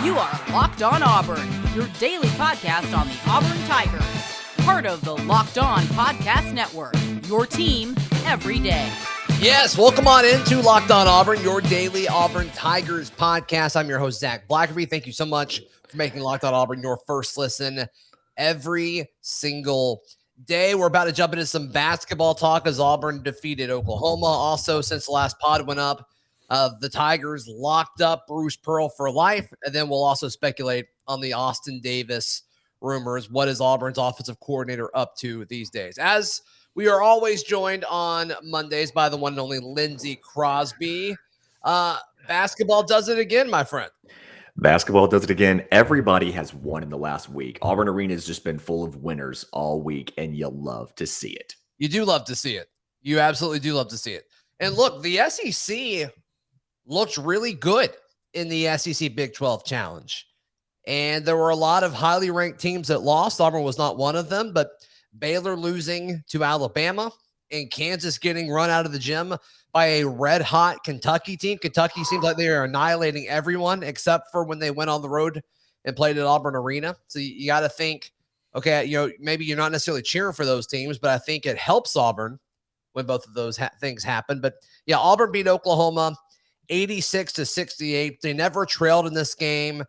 You are Locked On Auburn, your daily podcast on the Auburn Tigers. Part of the Locked On Podcast Network, your team every day. Yes, welcome on into Locked On Auburn, your daily Auburn Tigers podcast. I'm your host, Zac Blackerby. Thank you so much for making Locked On Auburn your first listen every single day. We're about to jump into some basketball talk as Auburn defeated Oklahoma. Also, since the last pod went up, the Tigers locked up Bruce Pearl for life. And then we'll also speculate on the Austin Davis rumors. What is Auburn's offensive coordinator up to these days? As we are always joined on Mondays by the one and only Lindsay Crosby. Basketball does it again, my friend. Basketball does it again. Everybody has won in the last week. Auburn Arena has just been full of winners all week, and you love to see it. You do love to see it. You absolutely do love to see it. And look, the SEC looked really good in the SEC Big 12 Challenge. And there were a lot of highly ranked teams that lost. Auburn was not one of them, but Baylor losing to Alabama and Kansas getting run out of the gym by a red-hot Kentucky team. Kentucky seems like they are annihilating everyone except for when they went on the road and played at Auburn Arena. So you got to think, okay, maybe you're not necessarily cheering for those teams, but I think it helps Auburn when both of those things happen. But yeah, Auburn beat Oklahoma 86-68. They never trailed in this game.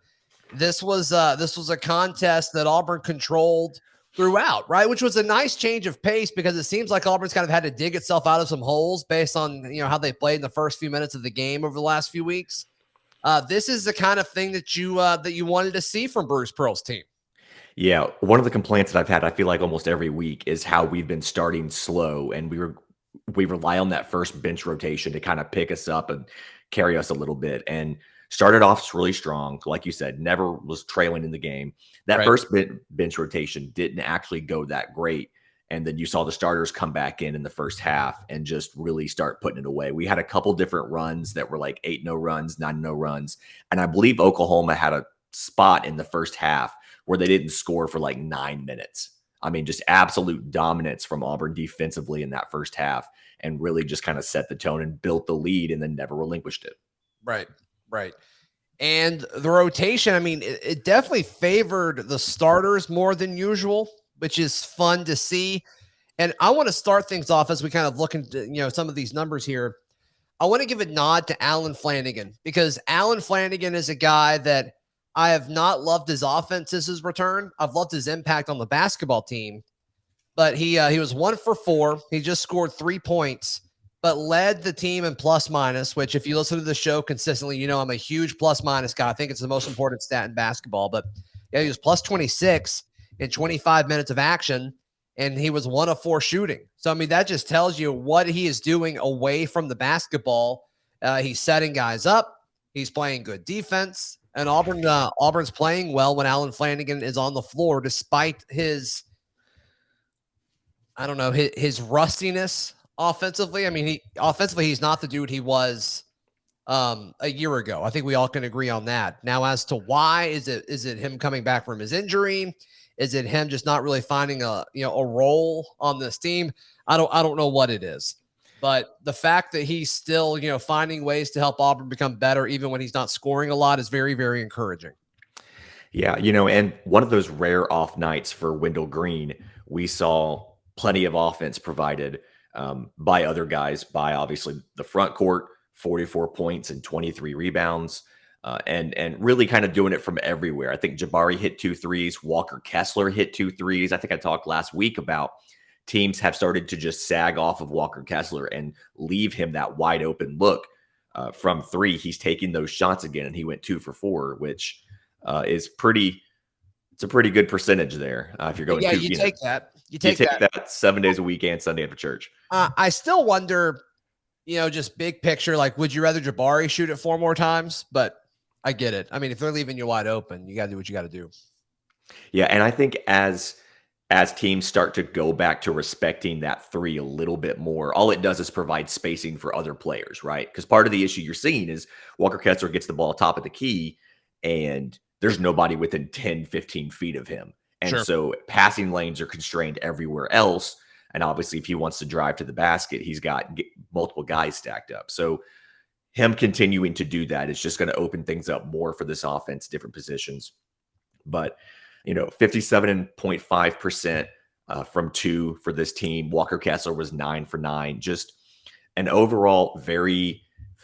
This was a contest that Auburn controlled throughout, right? Which was a nice change of pace because it seems like Auburn's kind of had to dig itself out of some holes based on, how they played in the first few minutes of the game over the last few weeks. This is the kind of thing that you wanted to see from Bruce Pearl's team. Yeah, one of the complaints that I've had, I feel like almost every week, is how we've been starting slow, and we rely on that first bench rotation to kind of pick us up and carry us a little bit. And started off really strong, like you said, never was trailing in the game. That Right. first bench rotation didn't actually go that great. And then you saw the starters come back in the first half and just really start putting it away. We had a couple different runs that were like 8-0 runs, 9-0 runs. And I believe Oklahoma had a spot in the first half where they didn't score for like 9 minutes. I mean, just absolute dominance from Auburn defensively in that first half and really just kind of set the tone and built the lead and then never relinquished it. Right. And the rotation, I mean, it definitely favored the starters more than usual, which is fun to see. And I want to start things off as we kind of look into, some of these numbers here. I want to give a nod to Alan Flanagan because Alan Flanagan is a guy that I have not loved his offense since his return. I've loved his impact on the basketball team, but he was 1 for 4. He just scored 3 points, but led the team in plus minus, which if you listen to the show consistently, I'm a huge plus minus guy. I think it's the most important stat in basketball, but yeah, he was plus 26 in 25 minutes of action, and he was 1 of 4 shooting. So, I mean, that just tells you what he is doing away from the basketball. He's setting guys up. He's playing good defense, and Auburn's playing well when Alan Flanagan is on the floor, despite his rustiness offensively. I mean, offensively, he's not the dude he was a year ago. I think we all can agree on that. Now, as to why, is it him coming back from his injury? Is it him just not really finding a role on this team? I don't know what it is. But the fact that he's still, finding ways to help Auburn become better, even when he's not scoring a lot, is very, very encouraging. Yeah, and one of those rare off nights for Wendell Green, we saw plenty of offense provided by other guys, by obviously the front court, 44 points and 23 rebounds, and really kind of doing it from everywhere. I think Jabari hit 2 threes. Walker Kessler hit 2 threes. I think I talked last week about teams have started to just sag off of Walker Kessler and leave him that wide open look from 3. He's taking those shots again, and he went 2 for 4, which is it's a pretty good percentage there. If you're going, you take that. You take that 7 days a week and Sunday after church. I still wonder, just big picture, like, would you rather Jabari shoot it 4 more times? But I get it. I mean, if they're leaving you wide open, you got to do what you got to do. Yeah, and I think as teams start to go back to respecting that 3 a little bit more, all it does is provide spacing for other players, right? Because part of the issue you're seeing is Walker Kessler gets the ball top of the key, and there's nobody within 10, 15 feet of him. And so passing lanes are constrained everywhere else. And obviously, if he wants to drive to the basket, he's got multiple guys stacked up. So him continuing to do that is just going to open things up more for this offense, different positions. But, 57.5% from 2 for this team. Walker Kessler was 9 for 9. Just an overall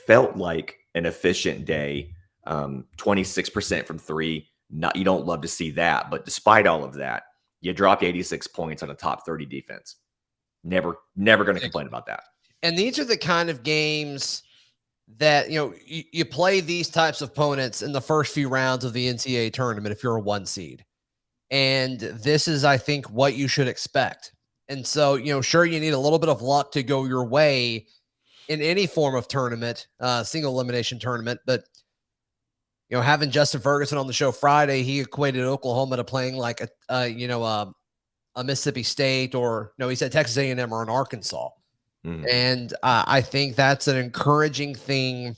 felt like an efficient day. 26% from 3. You don't love to see that, but despite all of that, you dropped 86 points on a top 30 defense. Never going to complain about that. And these are the kind of games that, you play these types of opponents in the first few rounds of the NCAA tournament if you're a 1 seed. And this is, I think, what you should expect. And so, sure, you need a little bit of luck to go your way in any form of tournament, single elimination tournament. But, having Justin Ferguson on the show Friday, he equated Oklahoma to playing like a Mississippi State, or no, he said Texas A&M or an Arkansas. And I think that's an encouraging thing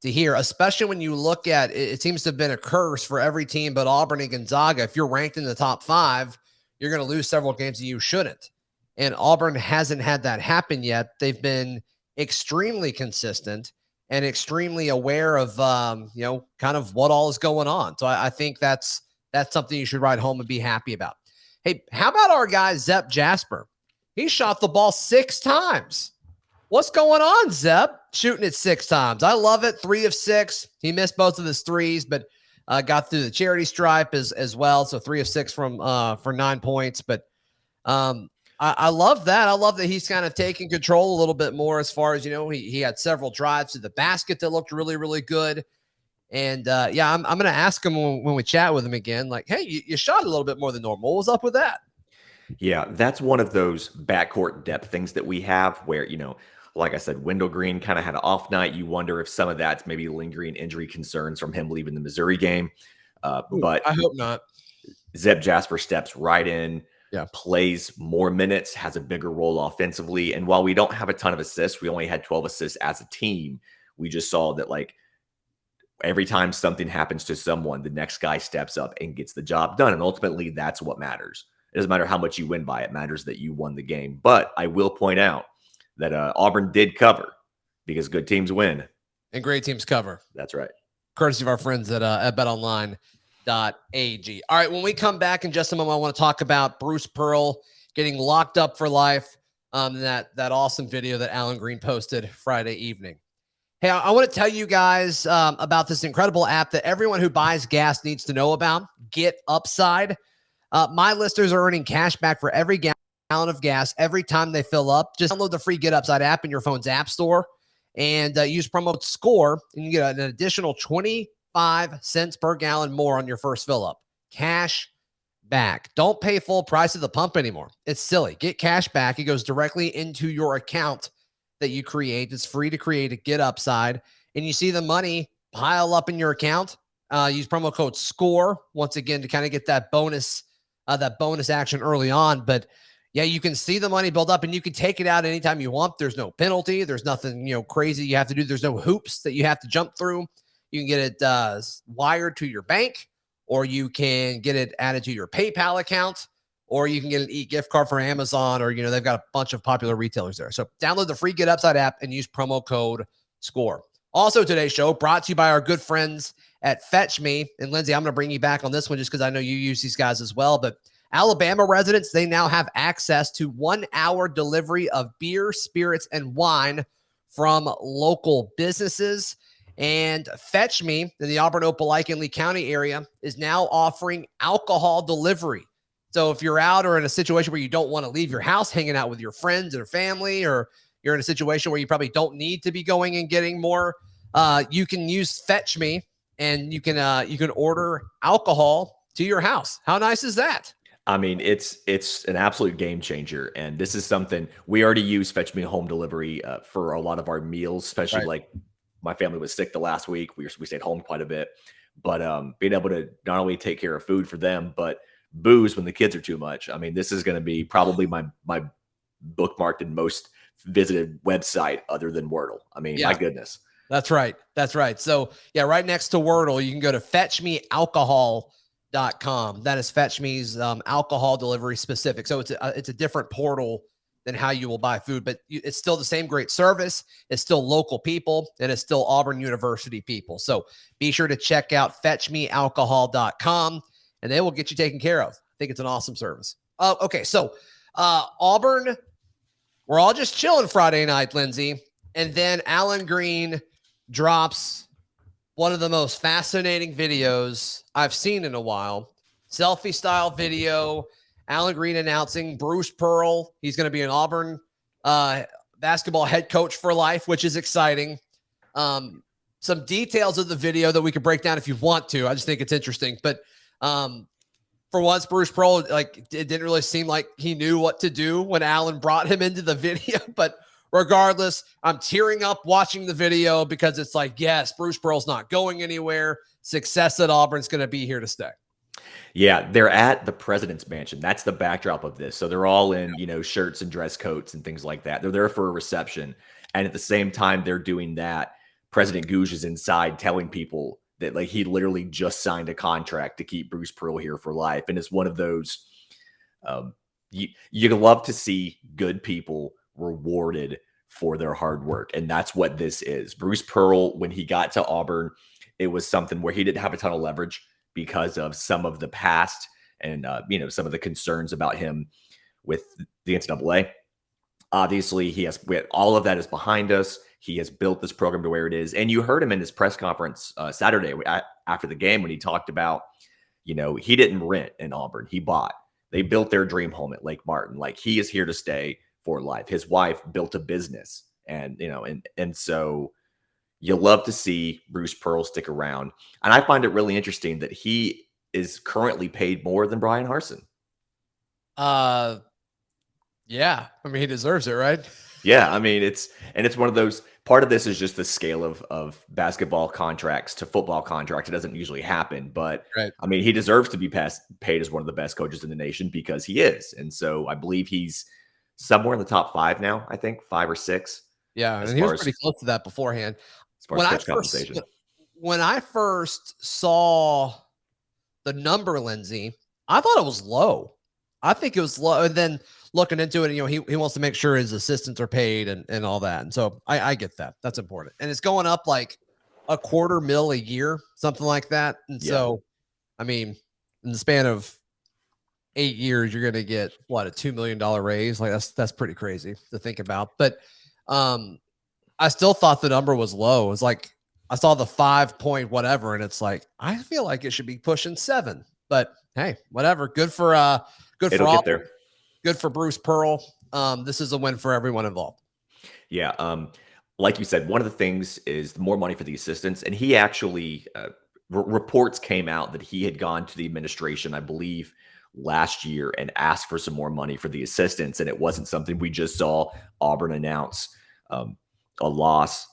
to hear, especially when you look at it. It seems to have been a curse for every team but Auburn and Gonzaga. If you're ranked in the top 5, you're going to lose several games that you shouldn't. And Auburn hasn't had that happen yet. They've been extremely consistent and extremely aware of, kind of what all is going on. So I think that's something you should write home and be happy about. Hey, how about our guy, Zep Jasper? He shot the ball 6 times. What's going on, Zep? Shooting it 6 times. I love it. 3 of 6. He missed both of his threes, but got through the charity stripe as well. So 3 of 6 for 9 points. But I love that. I love that he's kind of taking control a little bit more as far as, he had several drives to the basket that looked really, really good. And I'm going to ask him when we chat with him again, like, hey, you shot a little bit more than normal. What was up with that? Yeah, that's one of those backcourt depth things that we have where, like I said, Wendell Green kind of had an off night. You wonder if some of that's maybe lingering injury concerns from him leaving the Missouri game. But I hope not. Zep Jasper steps right in, Yeah. plays more minutes, has a bigger role offensively. And while we don't have a ton of assists, we only had 12 assists as a team. We just saw that, like, every time something happens to someone, the next guy steps up and gets the job done. And ultimately, that's what matters. It doesn't matter how much you win by. It matters that you won the game. But I will point out that Auburn did cover because good teams win. And great teams cover. That's right. Courtesy of our friends at betonline.ag. All right, when we come back in just a moment, I want to talk about Bruce Pearl getting locked up for life. That awesome video that Alan Green posted Friday evening. Hey, I want to tell you guys about this incredible app that everyone who buys gas needs to know about, Get Upside. My listeners are earning cash back for every gallon of gas every time they fill up. Just download the free Get Upside app in your phone's app store and use promo SCORE, and you get an additional 25 cents per gallon more on your first fill up. Cash back. Don't pay full price at the pump anymore. It's silly. Get cash back. It goes directly into your account that you create. It's free to create a Get Upside, and you see the money pile up in your account. Use promo code SCORE once again to kind of get that bonus action early on. But yeah, you can see the money build up and you can take it out anytime you want. There's no penalty. There's nothing, crazy you have to do. There's no hoops that you have to jump through. You can get it wired to your bank, or you can get it added to your PayPal account, or you can get an e-gift card for Amazon, or, they've got a bunch of popular retailers there. So download the free Get Upside app and use promo code SCORE. Also, today's show brought to you by our good friends at Fetch Me. And Lindsay, I'm going to bring you back on this one just because I know you use these guys as well. But Alabama residents, they now have access to 1-hour delivery of beer, spirits, and wine from local businesses. And Fetch Me in the Auburn, Opelika, and Lee County area is now offering alcohol delivery. So if you're out or in a situation where you don't want to leave your house hanging out with your friends or family, or you're in a situation where you probably don't need to be going and getting more, you can use Fetch Me, and you can order alcohol to your house. How nice is that? I mean, it's an absolute game changer. And this is something we already use Fetch Me home delivery for a lot of our meals, especially like my family was sick the last week. We stayed home quite a bit, but being able to not only take care of food for them, but booze when the kids are too much. I mean, this is going to be probably my bookmarked and most visited website other than Wordle. I mean, my goodness. That's right. So yeah, right next to Wordle, you can go to fetchmealcohol.com. That is Fetch Me's alcohol delivery specific. So it's a different portal than how you will buy food, but it's still the same great service. It's still local people, and it's still Auburn University people. So be sure to check out fetchmealcohol.com, and they will get you taken care of. I think it's an awesome service. Okay, so Auburn, we're all just chilling Friday night, Lindsay, and then Alan Green drops one of the most fascinating videos I've seen in a while. Selfie style video. Alan Green announcing Bruce Pearl. He's going to be an Auburn basketball head coach for life, which is exciting. Some details of the video that we could break down if you want to. I just think it's interesting. But for once, Bruce Pearl, like, it didn't really seem like he knew what to do when Alan brought him into the video. But regardless, I'm tearing up watching the video because it's like, yes, Bruce Pearl's not going anywhere. Success at Auburn's going to be here to stay. Yeah, they're at the president's mansion. That's the backdrop of this. So they're all in, shirts and dress coats and things like that. They're there for a reception. And at the same time they're doing that, President Gouge is inside telling people that, like, he literally just signed a contract to keep Bruce Pearl here for life. And it's one of those, you love to see good people rewarded for their hard work. And that's what this is. Bruce Pearl, when he got to Auburn, it was something where he didn't have a ton of leverage because of some of the past and, some of the concerns about him with the NCAA. Obviously, all of that is behind us. He has built this program to where it is. And you heard him in his press conference Saturday after the game when he talked about, he didn't rent in Auburn. He bought. They built their dream home at Lake Martin. Like, he is here to stay for life. His wife built a business. And, and so you love to see Bruce Pearl stick around. And I find it really interesting that he is currently paid more than Brian Harsin. Yeah. I mean, he deserves it, right? Yeah. I mean, it's one of those, part of this is just the scale of basketball contracts to football contracts. It doesn't usually happen, but right. I mean, he deserves to be paid as one of the best coaches in the nation because he is. And so I believe he's somewhere in the top 5 now, I think 5 or 6. Yeah. And he was pretty close to that beforehand. When I first saw the number, Lindsay, I thought it was low. I think it was low. And then looking into it, he wants to make sure his assistants are paid and all that. And so I get that. That's important. And it's going up like $250,000 a year, something like that. And so, I mean, in the span of 8 years, you're going to get a $2 million raise. Like, that's pretty crazy to think about. But, I still thought the number was low. It's like, I saw the 5 point whatever, and it's like, I feel like it should be pushing 7, but hey, whatever. Good for all. Good for Bruce Pearl. This is a win for everyone involved. Yeah. Like you said, one of the things is more money for the assistants. And he actually, reports came out that he had gone to the administration, I believe, last year and asked for some more money for the assistants. And it wasn't something we just saw Auburn announce a loss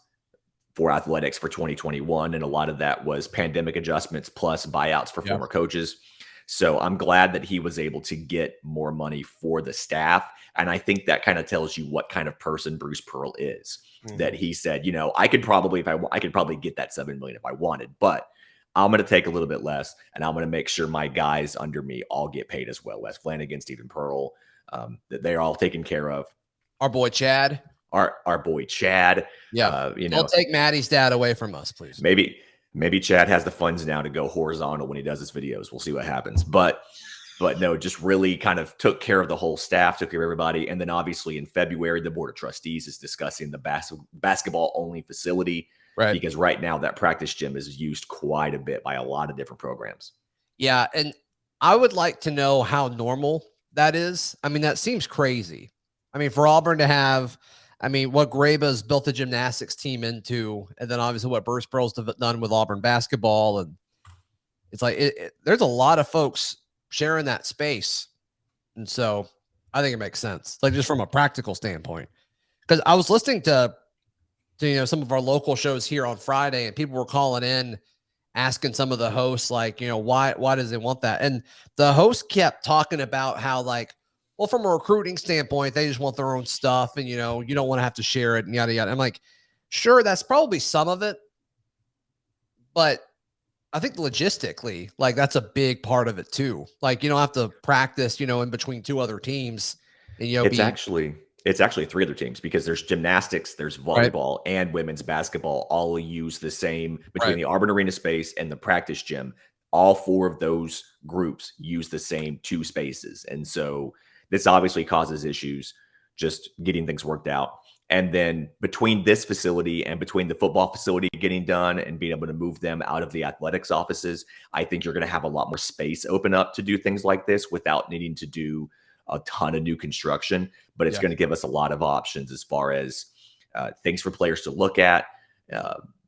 for athletics for 2021. And a lot of that was pandemic adjustments plus buyouts for former coaches. So I'm glad that he was able to get more money for the staff. And I think that kind of tells you what kind of person Bruce Pearl is, that he said, I could probably get that $7 million if I wanted, but I'm going to take a little bit less and I'm going to make sure my guys under me all get paid as well. Wes Flanagan, Stephen Pearl, that they're all taken care of. Our boy Chad. Our boy Chad. Yeah. Don't take Maddie's dad away from us, please. Maybe Chad has the funds now to go horizontal when he does his videos. We'll see what happens. But no, just really kind of took care of the whole staff, took care of everybody. And then obviously in February, the Board of Trustees is discussing the basketball only facility. Right. Because right now that practice gym is used quite a bit by a lot of different programs. Yeah. And I would like to know how normal that is. I mean, that seems crazy. I mean, for Auburn to have, what Graba's built the gymnastics team into, and then obviously what Bruce Pearl's done with Auburn basketball. And it's like, there's a lot of folks sharing that space. And so I think it makes sense, like just from a practical standpoint, because I was listening to some of our local shows here on Friday, and people were calling in asking some of the hosts, like, why does they want that? And the host kept talking about how, like, well, from a recruiting standpoint, they just want their own stuff, and you don't want to have to share it and yada yada. I'm like, sure, that's probably some of it, but I think logistically, like, that's a big part of it too. Like, you don't have to practice, in between 2 other teams, and It's actually 3 other teams because there's gymnastics, there's volleyball, and women's basketball all use the same between the Auburn Arena space and the practice gym. All 4 of those groups use the same 2 spaces. And so this obviously causes issues just getting things worked out. And then between this facility and between the football facility getting done and being able to move them out of the athletics offices, I think you're going to have a lot more space open up to do things like this without needing to do a ton of new construction. But it's going to give us a lot of options as far as things for players to look at,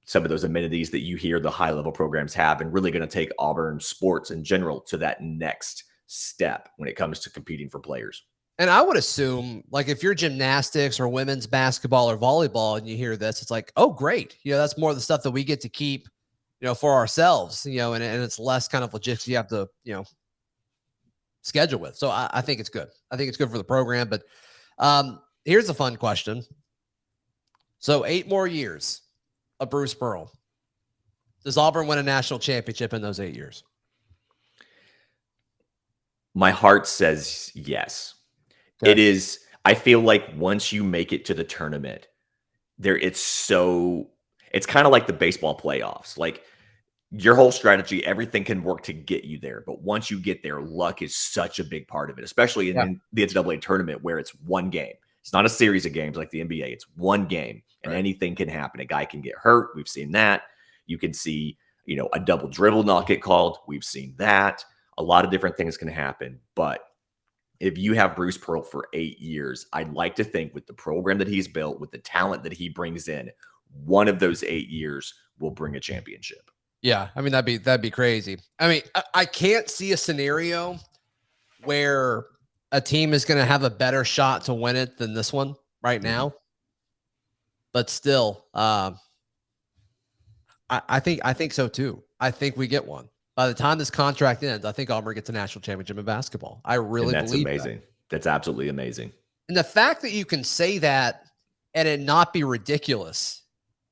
some of those amenities that you hear the high-level programs have, and really going to take Auburn sports in general to that next step when it comes to competing for players. And I would assume, like, if you're gymnastics or women's basketball or volleyball and you hear this, it's like, oh, great. That's more of the stuff that we get to keep, for ourselves, and it's less kind of logistics you have to, schedule with. So I think it's good. I think it's good for the program. But here's a fun question. So 8 more years of Bruce Pearl. Does Auburn win a national championship in those 8 years? My heart says yes. Okay. It is. I feel like once you make it to the tournament, it's kind of like the baseball playoffs. Like, your whole strategy, everything can work to get you there. But once you get there, luck is such a big part of it, especially in the NCAA tournament where it's one game. It's not a series of games like the NBA. It's one game, and anything can happen. A guy can get hurt. We've seen that. You can see, a double dribble not get called. We've seen that. A lot of different things can happen. But if you have Bruce Pearl for 8 years, I'd like to think with the program that he's built, with the talent that he brings in, one of those 8 years will bring a championship. Yeah, I mean, that'd be crazy. I mean, I can't see a scenario where a team is going to have a better shot to win it than this one right now. But still, I think so too. I think we get one. By the time this contract ends, I think Auburn gets a national championship in basketball. I really believe amazing. That's absolutely amazing. And the fact that you can say that and it not be ridiculous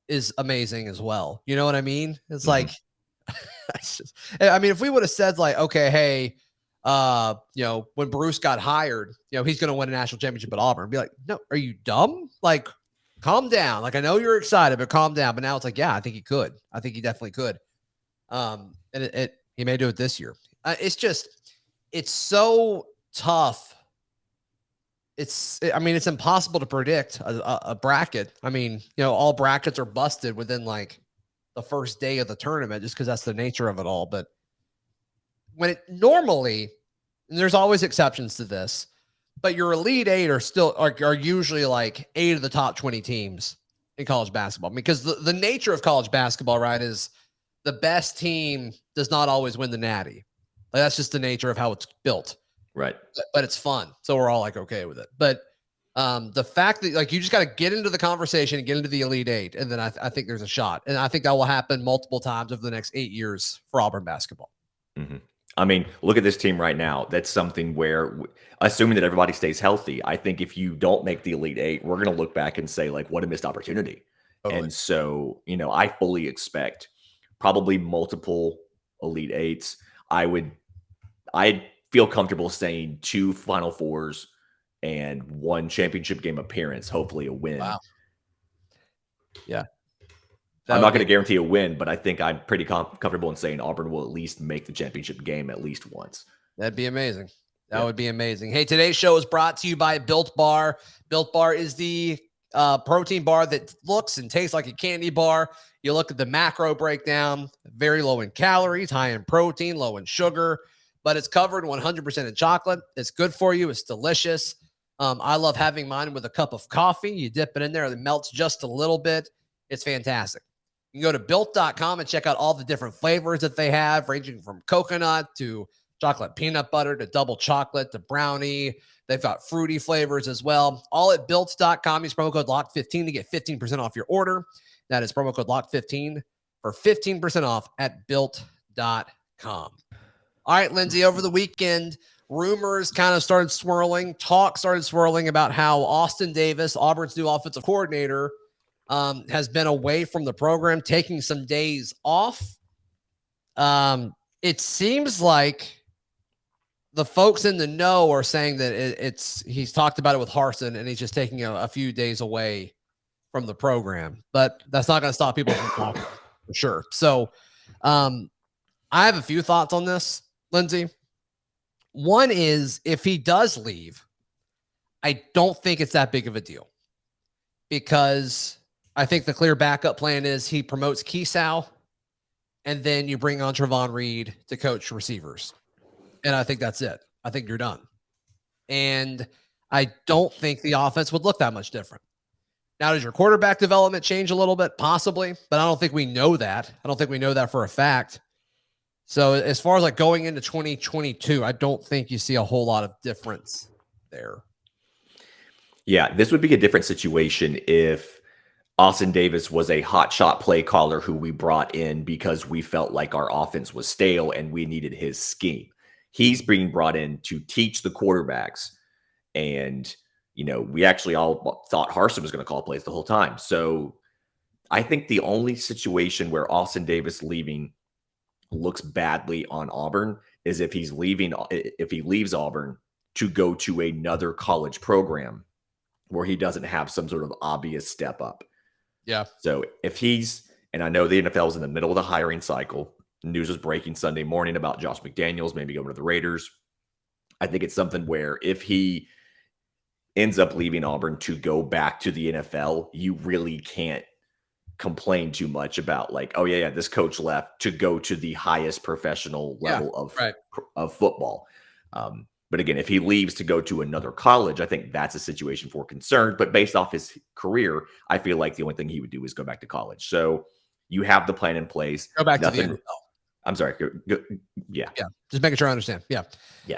is amazing as well. You know what I mean? It's like, I mean, if we would have said like, okay, hey, when Bruce got hired, he's going to win a national championship at Auburn, be like, no, are you dumb? Like, calm down. Like, I know you're excited, but calm down. But now it's like, yeah, I think he could. I think he definitely could. And he may do it this year. It's so tough. It's impossible to predict a bracket. I mean, all brackets are busted within like the first day of the tournament just because that's the nature of it all. But when it normally, and there's always exceptions to this, but your Elite Eight are usually like 8 of the top 20 teams in college basketball, because the nature of college basketball, right, is the best team does not always win the Natty. Like, that's just the nature of how it's built. Right. But it's fun. So we're all like, okay with it. But the fact that like, you just got to get into the conversation and get into the Elite Eight. And then I think there's a shot. And I think that will happen multiple times over the next 8 years for Auburn basketball. Mm-hmm. I mean, look at this team right now. That's something where, assuming that everybody stays healthy, I think if you don't make the Elite Eight, we're going to look back and say, like, what a missed opportunity. Totally. And so, I fully expect probably multiple Elite Eights. I'd feel comfortable saying 2 Final Fours and 1 championship game appearance, hopefully a win. Wow. Yeah. I'm not going to guarantee a win, but I think I'm pretty comfortable in saying Auburn will at least make the championship game at least once. That'd be amazing. That would be amazing. Hey, today's show is brought to you by Built Bar. Built Bar is the protein bar that looks and tastes like a candy bar. You look at the macro breakdown, very low in calories, high in protein, low in sugar, but it's covered 100% in chocolate. It's good for you. It's delicious. I love having mine with a cup of coffee. You dip it in there, it melts just a little bit. It's fantastic. You can go to built.com and check out all the different flavors that they have, ranging from coconut to chocolate peanut butter to double chocolate to brownie. They've got fruity flavors as well. All at built.com. Use promo code LOCK15 to get 15% off your order. That is promo code LOCK15 for 15% off at built.com. All right, Lindsay, over the weekend, rumors kind of started swirling. Talk started swirling about how Austin Davis, Auburn's new offensive coordinator, has been away from the program, taking some days off. It seems like the folks in the know are saying that he's talked about it with Harsin and he's just taking a few days away from the program, but that's not going to stop people from talking for sure. So I have a few thoughts on this, Lindsay. One is if he does leave, I don't think it's that big of a deal because I think the clear backup plan is he promotes Keesow and then you bring on Trevon Reed to coach receivers. And I think that's it. I think you're done. And I don't think the offense would look that much different. Now, does your quarterback development change a little bit? Possibly, but I don't think we know that. I don't think we know that for a fact. So as far as like going into 2022, I don't think you see a whole lot of difference there. Yeah, this would be a different situation if Austin Davis was a hotshot play caller who we brought in because we felt like our offense was stale and we needed his scheme. He's being brought in to teach the quarterbacks. And, we actually all thought Harsin was going to call plays the whole time. So I think the only situation where Austin Davis leaving looks badly on Auburn is if he leaves Auburn to go to another college program where he doesn't have some sort of obvious step up. Yeah. So and I know the NFL is in the middle of the hiring cycle. News was breaking Sunday morning about Josh McDaniels maybe going to the Raiders. I think it's something where if he ends up leaving Auburn to go back to the NFL, you really can't complain too much about like, oh yeah, this coach left to go to the highest professional level of football. But again, if he leaves to go to another college, I think that's a situation for concern. But based off his career, I feel like the only thing he would do is go back to college. So you have the plan in place. Go back to the NFL. I'm sorry. Yeah. Just making sure I understand. Yeah.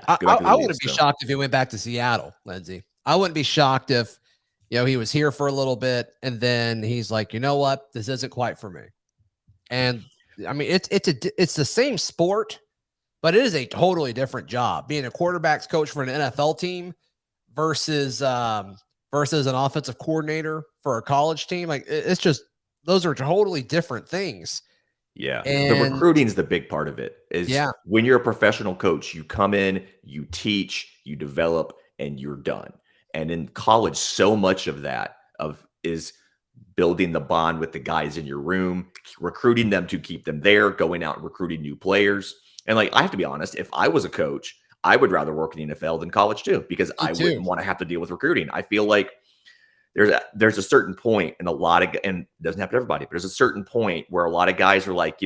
I wouldn't be shocked if he went back to Seattle, Lindsay. I wouldn't be shocked if, he was here for a little bit and then he's like, you know what, this isn't quite for me. And I mean, it's the same sport, but it is a totally different job being a quarterback's coach for an NFL team versus an offensive coordinator for a college team. Like it's just, those are totally different things. Yeah. The recruiting is the big part of it when you're a professional coach, you come in, you teach, you develop, and you're done. And in college, so much of that is building the bond with the guys in your room, recruiting them to keep them there, going out and recruiting new players. And like, I have to be honest, if I was a coach, I would rather work in the NFL than college too, because I wouldn't want to have to deal with recruiting. I feel like there's a certain point and and it doesn't happen to everybody, but there's a certain point where a lot of guys are like,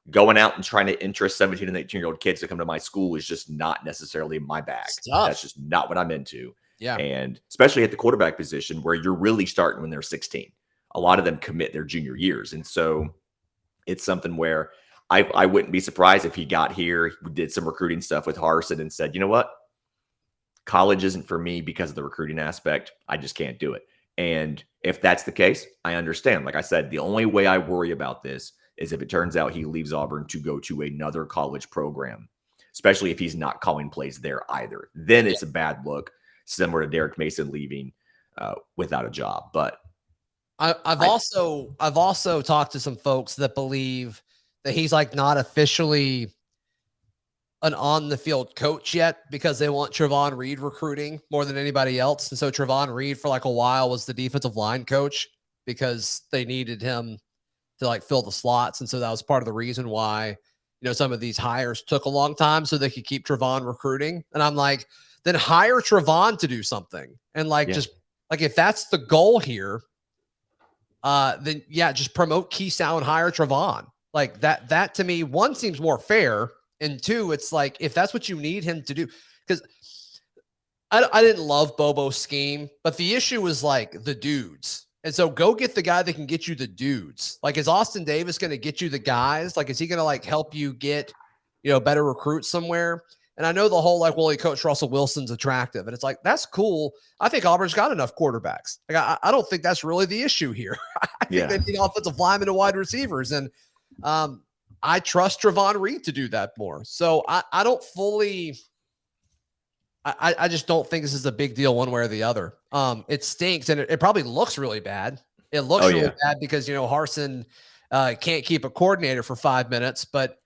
going out and trying to interest 17 and 18-year-old kids to come to my school is just not necessarily my bag. That's just not what I'm into. Yeah. And especially at the quarterback position where you're really starting when they're 16. A lot of them commit their junior years. And so it's something where I wouldn't be surprised if he got here, did some recruiting stuff with Harsin and said, you know what? College isn't for me because of the recruiting aspect. I just can't do it. And if that's the case, I understand. Like I said, the only way I worry about this is if it turns out he leaves Auburn to go to another college program, especially if he's not calling plays there either. Then it's a bad look, similar to Derek Mason leaving without a job. But I've also talked to some folks that believe that he's like not officially an on the field coach yet because they want Trevon Reed recruiting more than anybody else. And so Trevon Reed for like a while was the defensive line coach because they needed him to like fill the slots. And so that was part of the reason why, some of these hires took a long time so they could keep Trevon recruiting. And I'm like, then hire Trevon to do something. And just like, if that's the goal here, then just promote Keesow and hire Trevon. Like that to me, one, seems more fair. And two, it's like, if that's what you need him to do, because I didn't love Bobo's scheme, but the issue was like the dudes. And so go get the guy that can get you the dudes. Like, is Austin Davis going to get you the guys? Like, is he going to like help you get, better recruits somewhere? And I know the whole like, well, he coached Russell Wilson's attractive. And it's like, that's cool. I think Auburn's got enough quarterbacks. Like, I don't think that's really the issue here. I think they need offensive linemen and wide receivers. And I trust Trevon Reed to do that more. So I don't fully I just don't think this is a big deal one way or the other. It stinks, and it probably looks really bad. It looks really bad because, Harsin can't keep a coordinator for 5 minutes, but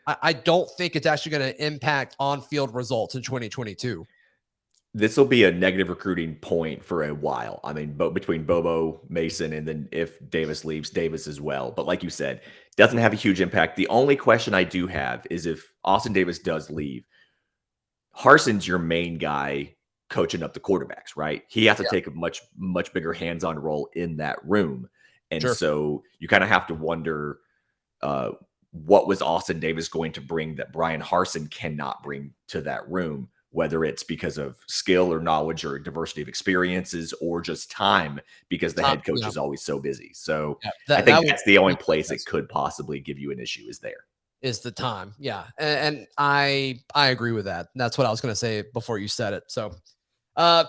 I don't think it's actually going to impact on-field results in 2022. This will be a negative recruiting point for a while. I mean, between Bobo, Mason, and then if Davis leaves, Davis as well. But like you said, doesn't have a huge impact. The only question I do have is if Austin Davis does leave, Harson's your main guy coaching up the quarterbacks, right? He has to take a much bigger hands-on role in that room. And so you kind of have to wonder what was Austin Davis going to bring that Brian Harsin cannot bring to that room, whether it's because of skill or knowledge or diversity of experiences or just time, because the head coach is always so busy. So I think that's the only place it could possibly give you an issue is there. Is the time. Yeah. And I agree with that. That's what I was going to say before you said it. So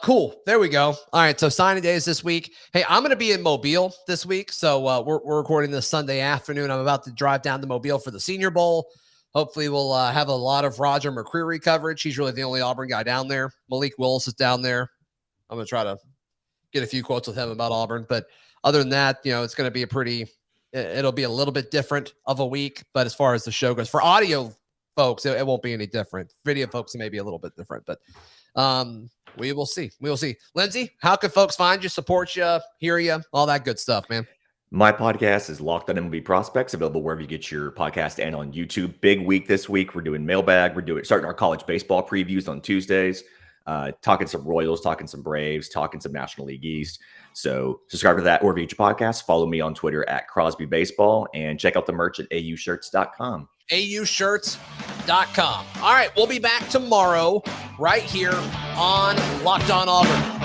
cool. There we go. All right. So signing days this week. Hey, I'm going to be in Mobile this week. So we're recording this Sunday afternoon. I'm about to drive down to Mobile for the Senior Bowl. Hopefully we'll have a lot of Roger McCreary coverage. He's really the only Auburn guy down there. Malik Willis is down there. I'm going to try to get a few quotes with him about Auburn. But other than that, it's going to be it'll be a little bit different of a week. But as far as the show goes, for audio folks, it won't be any different. Video folks, it may be a little bit different. But we will see. We will see. Lindsay, how can folks find you, support you, hear you, all that good stuff, man? My podcast is Locked On MLB Prospects, available wherever you get your podcast and on YouTube. Big week this week. We're doing mailbag. We're starting our college baseball previews on Tuesdays. Talking some Royals, talking some Braves, talking some National League East. So subscribe to that or via your podcast. Follow me on Twitter at Crosby Baseball and check out the merch at aushirts.com. aushirts.com. All right, we'll be back tomorrow right here on Locked On Auburn.